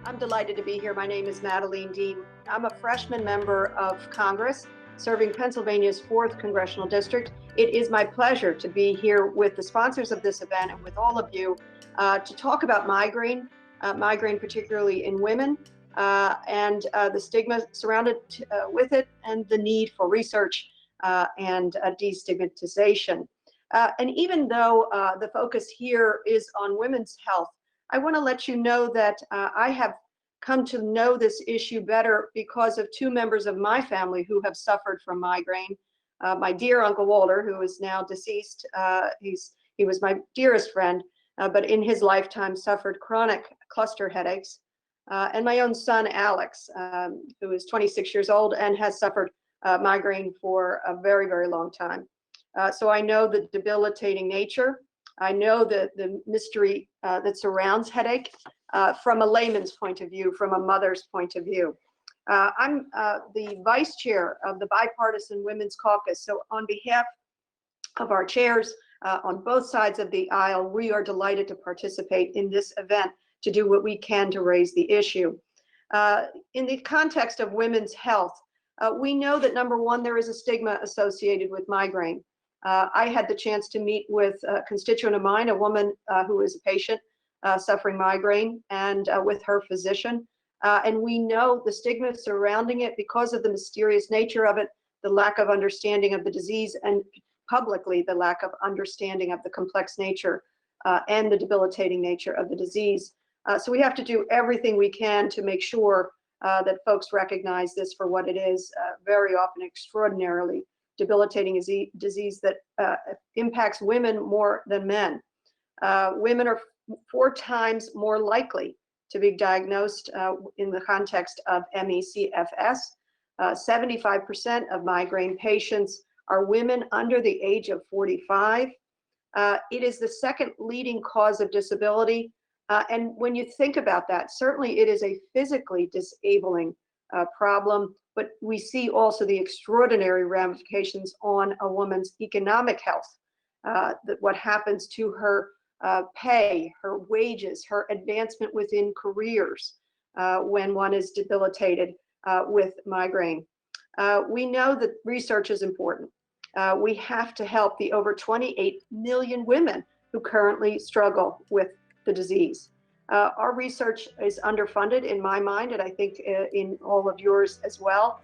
I'm delighted to be here. My name is Madeleine Dean. I'm a freshman member of Congress serving Pennsylvania's 4th Congressional District. It is my pleasure to be here with the sponsors of this event and with all of you to talk about migraine particularly in women, and the stigma surrounded with it, and the need for research and destigmatization. And even though the focus here is on women's health, I want to let you know that I have come to know this issue better because of two members of my family who have suffered from migraine. My dear Uncle Walter, who is now deceased, he was my dearest friend, but in his lifetime suffered chronic cluster headaches. And my own son, Alex, who is 26 years old and has suffered migraine for a very, very long time. So I know the debilitating nature. I know the mystery that surrounds headache from a layman's point of view, from a mother's point of view. I'm the vice chair of the Bipartisan Women's Caucus. So on behalf of our chairs on both sides of the aisle, we are delighted to participate in this event to do what we can to raise the issue. In the context of women's health, we know that number one, there is a stigma associated with migraine. I had the chance to meet with a constituent of mine, a woman who is a patient suffering migraine, and with her physician. And we know the stigma surrounding it because of the mysterious nature of it, the lack of understanding of the disease, and publicly the lack of understanding of the complex nature and the debilitating nature of the disease. So we have to do everything we can to make sure that folks recognize this for what it is, very often extraordinarily debilitating disease that impacts women more than men. Women are 4 times more likely to be diagnosed in the context of Emmy CFS. 75% of migraine patients are women under the age of 45. It is the second leading cause of disability. And when you think about that, certainly it is a physically disabling problem, but we see also the extraordinary ramifications on a woman's economic health, that what happens to her pay, her wages, her advancement within careers when one is debilitated with migraine. We know that research is important. We have to help the over 28 million women who currently struggle with the disease. Our research is underfunded in my mind, and I think in all of yours as well,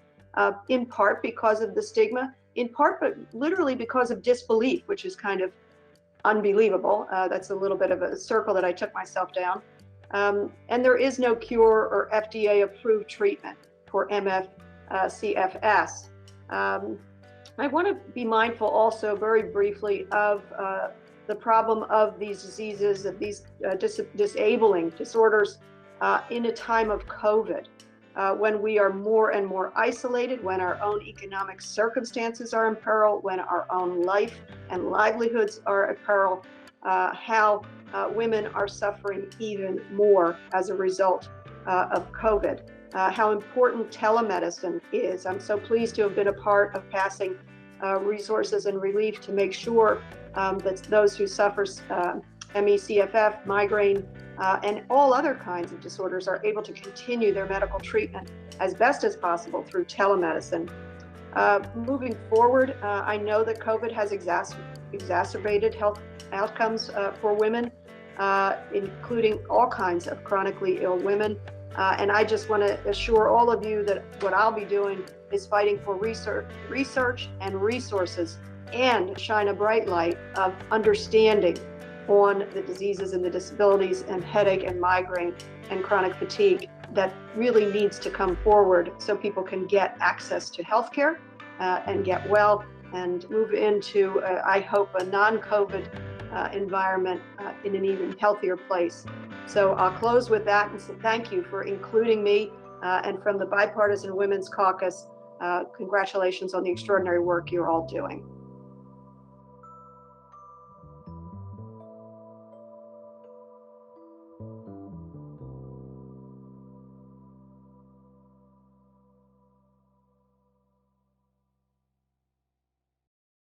in part because of the stigma, in part, but literally because of disbelief, which is kind of unbelievable. That's a little bit of a circle that I took myself down. And there is no cure or FDA-approved treatment for MF-CFS. I want to be mindful also very briefly of the problem of these diseases, of these disabling disorders in a time of COVID, when we are more and more isolated, when our own economic circumstances are in peril, when our own life and livelihoods are at peril, how women are suffering even more as a result of COVID. How important telemedicine is. I'm so pleased to have been a part of passing resources and relief to make sure that those who suffer ME/CFF, migraine, and all other kinds of disorders are able to continue their medical treatment as best as possible through telemedicine. Moving forward, I know that COVID has exacerbated health outcomes for women, including all kinds of chronically ill women. And I just want to assure all of you that what I'll be doing is fighting for research and resources, and shine a bright light of understanding on the diseases and the disabilities and headache and migraine and chronic fatigue that really needs to come forward so people can get access to healthcare and get well and move into, I hope, a non-COVID environment in an even healthier place. So I'll close with that and say thank you for including me, and from the Bipartisan Women's Caucus, congratulations on the extraordinary work you're all doing.